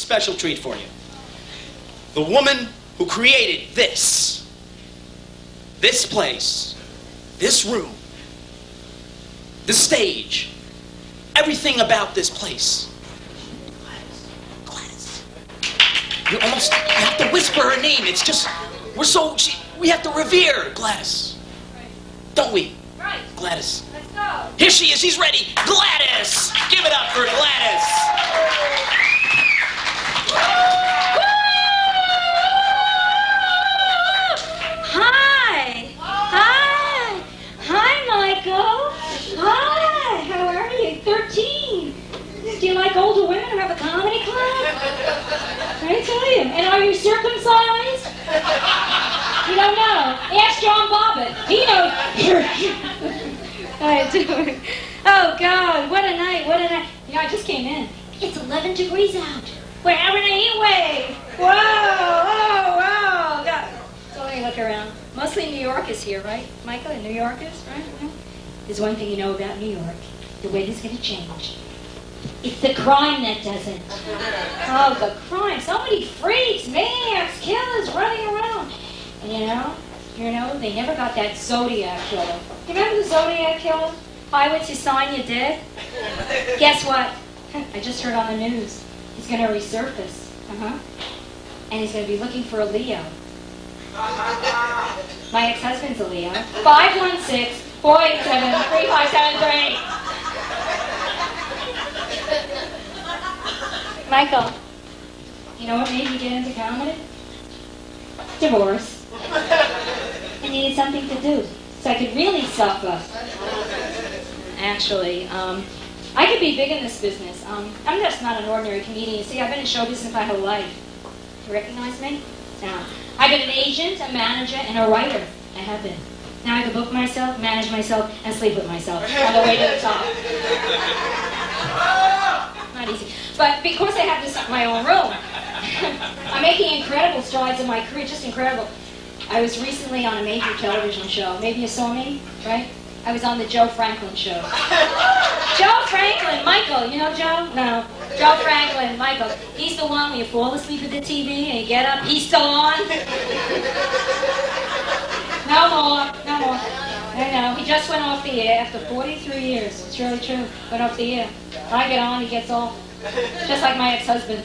special treat for you. The woman who created this place, this room, the stage, everything about this place. Gladys. You have to whisper her name. It's just, we have to revere Gladys. Don't we? Right. Gladys. Let's go. Here she is. She's ready. Gladys. Give it up for Gladys. Hi. Hi. Hi, Michael. Hi. How are you? 13. Do you like older women who have a comedy club? I tell you. And are you circumcised? You don't know. Ask John Bobbitt. He knows. I do. Oh, God. What a night. What a night. You know, I just came in. It's 11 degrees out. We're having a heat wave. Whoa. Oh, wow. God. So let me look around. Mostly New Yorkers here, right? Michael, New Yorkers, right? There's one thing you know about New York. The weather's going to change. It's the crime that doesn't. Oh, the crime. So many freaks, maniacs, killers running around. And you know, they never got that Zodiac killer. You remember the Zodiac killer? Hi, what's your sign? You dead? Guess what? I just heard on the news. He's going to resurface. And he's going to be looking for a Leo. My ex-husband's a Leo. 516-487-3573. Michael, you know what made me get into comedy? Divorce. I needed something to do, so I could really suffer. Actually, I could be big in this business. I'm just not an ordinary comedian. See, I've been in show business my whole life. You recognize me? No. I've been an agent, a manager, and a writer. I have been. Now I can book myself, manage myself, and sleep with myself on the way to the top. Not easy. But because I have this in my own room, I'm making incredible strides in my career, just incredible. I was recently on a major television show. Maybe you saw me, right? I was on the Joe Franklin show. Joe Franklin, Michael, you know Joe? No. Joe Franklin, Michael. He's the one when you fall asleep at the TV and you get up, he's still on. No more. I know. He just went off the air after 43 years. It's really true. Went off the air. When I get on, he gets off. Just like my ex-husband.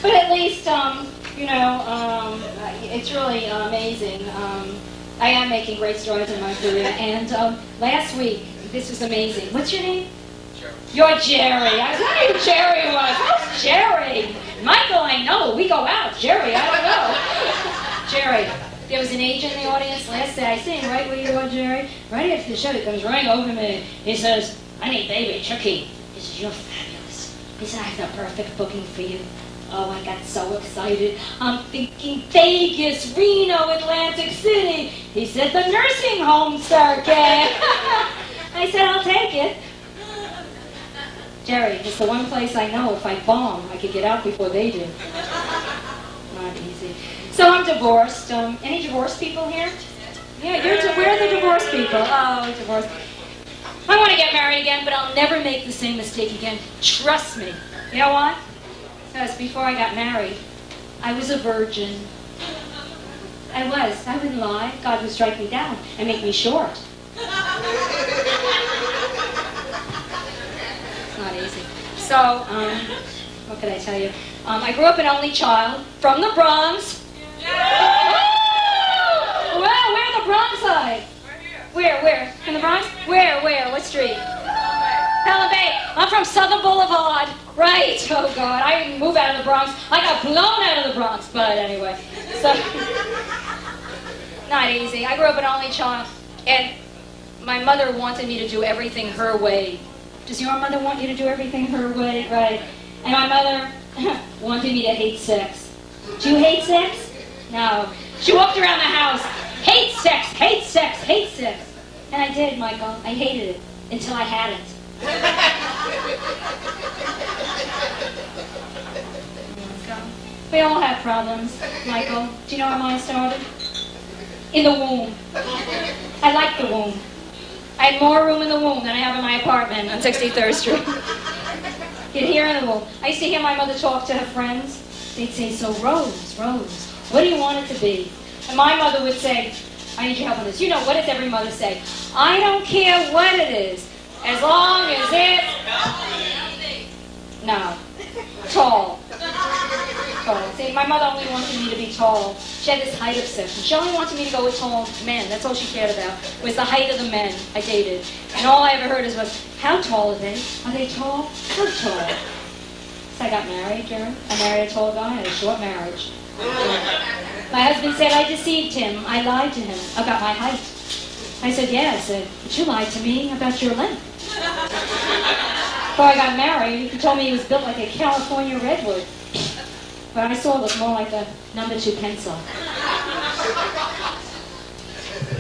But at least, it's really amazing. I am making great strides in my career. And last week, this was amazing. What's your name? Jerry. You're Jerry. I was wondering who Jerry was. Who's Jerry? Michael, I know. We go out. Jerry, I don't know. Jerry. There was an agent in the audience last day. I seen right where you are, Jerry. Right after the show, he comes running over me. He says, "Honey, baby, Chucky." He says, "You're fabulous." He said, "I have the perfect booking for you." Oh, I got so excited. I'm thinking Vegas, Reno, Atlantic City. He said, "The nursing home circuit." I said, "I'll take it." Jerry, it's the one place I know if I bomb, I could get out before they do. Not easy. So I'm divorced. Any divorced people here? Yeah, where are the divorced people? Oh, divorced. I want to get married again, but I'll never make the same mistake again. Trust me. You know why? Because before I got married, I was a virgin. I wouldn't lie. God would strike me down and make me short. It's not easy. So, what can I tell you? I grew up an only child from the Bronx. Well, where the Bronx side? Where? In the Bronx? Where? What street? Pelham Bay. I'm from Southern Boulevard. Right. Oh, God. I didn't move out of the Bronx. I got blown out of the Bronx. But anyway. So, not easy. I grew up an only child. And my mother wanted me to do everything her way. Does your mother want you to do everything her way? Right. And my mother wanted me to hate sex. Do you hate sex? No. She walked around the house. Hate sex, hate sex, hate sex. And I did, Michael. I hated it until I had it. We all have problems, Michael. Do you know how mine started? In the womb. I like the womb. I I had more room in the womb than I have in my apartment on 63rd Street. You could hear in the womb. I used to hear my mother talk to her friends. They'd say, so Rose, Rose, what do you want it to be? And my mother would say, I need your help on this. You know, what does every mother say? I don't care what it is, as long as it's... No. Tall. Tall. See, my mother only wanted me to be tall. She had this height obsession. She only wanted me to go with tall men. That's all she cared about, was the height of the men I dated. And all I ever heard was, how tall are they? Are they tall? How tall? So I got married, Jerry. I married a tall guy. I had a short marriage. My husband said I deceived him. I lied to him about my height. I said, yeah. I said, but you lied to me about your length. Before I got married, he told me he was built like a California redwood. But I saw it looked more like a number 2 pencil.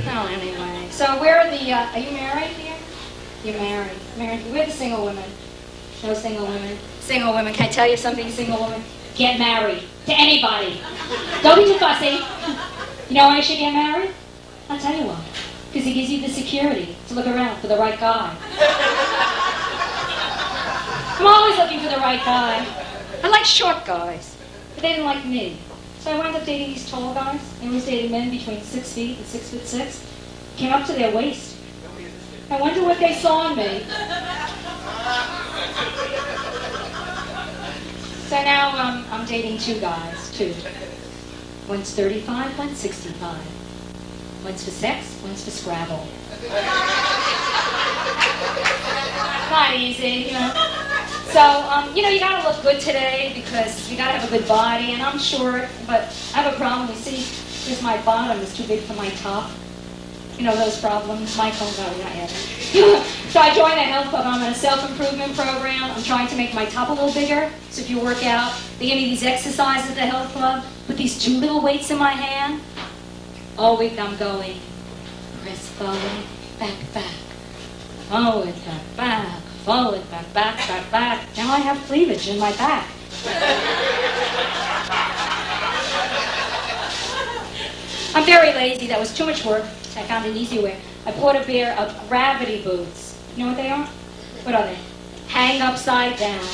Oh, anyway. So where are the, are you married here? You're married. Married. We're the single women. No single women. Single women. Can I tell you something, single women? Get married. To anybody. Don't be too fussy. You know why you should get married? I'll tell you why. Because it gives you the security to look around for the right guy. I'm always looking for the right guy. I like short guys, but they didn't like me. So I wound up dating these tall guys. I was dating men between 6 feet and 6'6". Came up to their waist. I wonder what they saw in me. So now I'm dating 2 guys, 2. One's 35, one's 65. One's for sex, one's for Scrabble. Not easy, you know. So, you know, you gotta look good today because you gotta have a good body, and I'm short, but I have a problem. You see, here's my bottom is too big for my top. You know those problems? Michael, no, not yet. So I joined the health club. I'm in a self-improvement program. I'm trying to make my top a little bigger. So if you work out, they give me these exercises at the health club. Put these 2 little weights in my hand. All week I'm going, press forward, back, back. Forward, back, back. Forward, back, back, back, back. Now I have cleavage in my back. I'm very lazy. That was too much work. I found an easy way. I bought a pair of gravity boots. You know what they are? What are they? Hang upside down.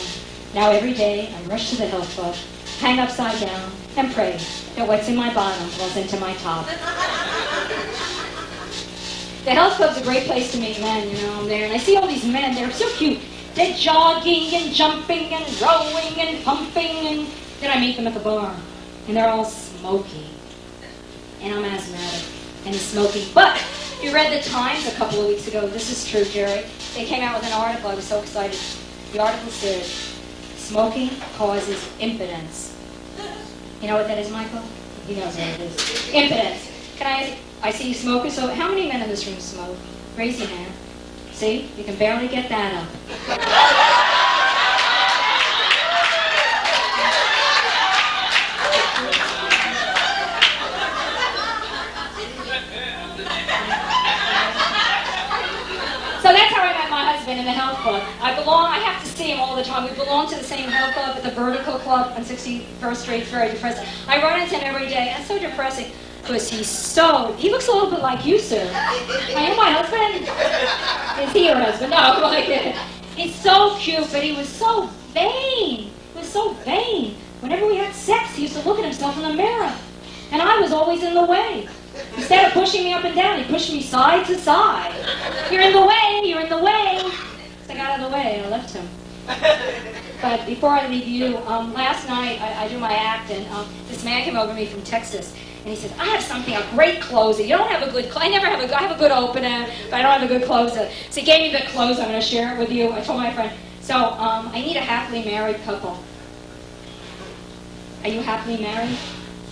Now every day I rush to the health club, hang upside down, and pray that what's in my bottom falls into my top. The health club's a great place to meet men, you know, I'm there. And I see all these men, they're so cute. They're jogging and jumping and rowing and pumping, and then I meet them at the bar. And they're all smoky. And I'm asthmatic. And he's smoking. But if you read the Times a couple of weeks ago, this is true, Jerry. They came out with an article. I was so excited. The article said, smoking causes impotence. You know what that is, Michael? He knows what it is. Impotence. Can I ask, I see you smoking, so how many men in this room smoke? Raise your hand. See? You can barely get that up. So that's how I met my husband in the health club. I have to see him all the time. We belong to the same health club at the Vertical Club on 61st Street. It's very depressing. I run into him every day. It's so depressing because he looks a little bit like you, sir. Are you my husband? Is he your husband? No, like he's so cute, but he was so vain. He was so vain. Whenever we had sex, he used to look at himself in the mirror. And I was always in the way. Instead of pushing me up and down, he pushed me side to side. You're in the way, you're in the way. So I got out of the way, I left him. But before I leave you, last night I do my act, and this man came over to me from Texas, and he said, I have something, a great closer. You don't have a good, I have a good opener, but I don't have a good closer. So he gave me the closer, I'm going to share it with you. I told my friend, so I need a happily married couple. Are you happily married?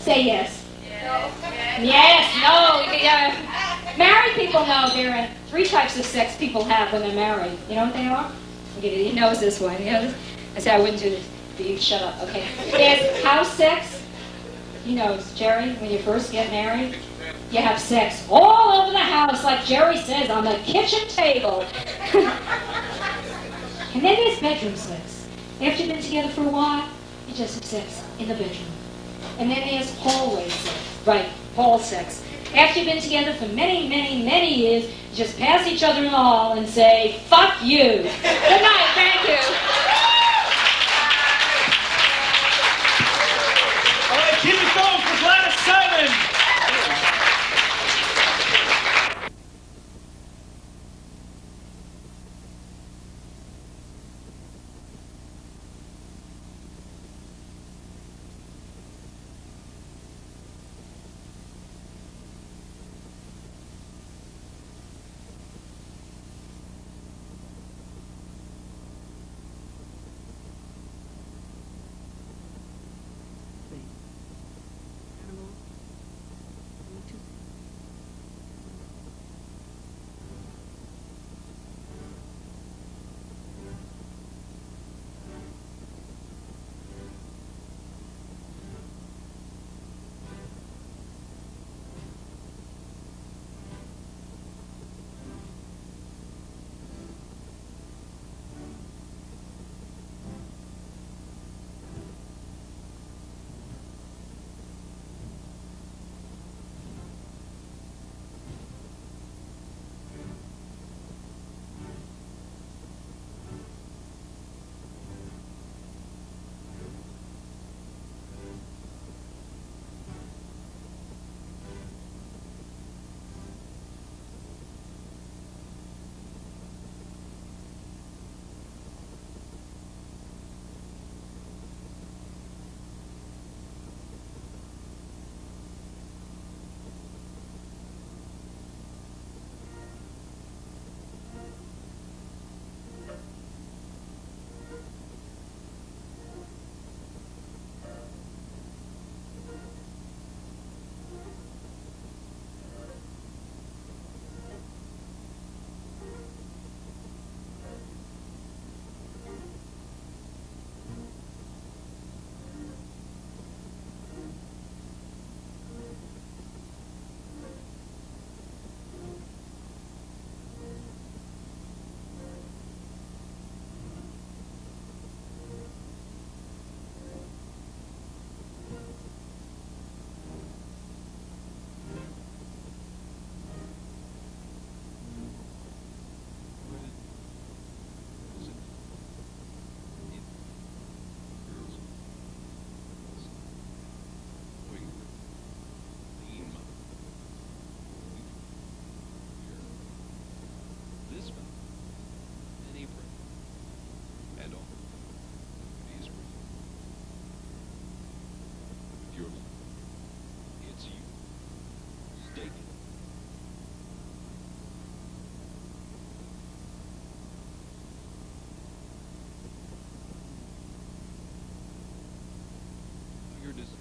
Say yes. No. Yes, no. Yeah. Married people know there are 3 types of sex people have when they're married. You know what they are? Okay, he knows this one. You know this? I said I wouldn't do this, but you shut up. Okay. There's house sex. He knows, Jerry, when you first get married, you have sex all over the house, like Jerry says, on the kitchen table. And then there's bedroom sex. After you've been together for a while, you just have sex in the bedroom. And then there's hallway sex. Right, hall sex. After you've been together for many, many, many years, you just pass each other in the hall and say, fuck you. Good night, thank you. All right, keep it going for Gladys Simon. You're just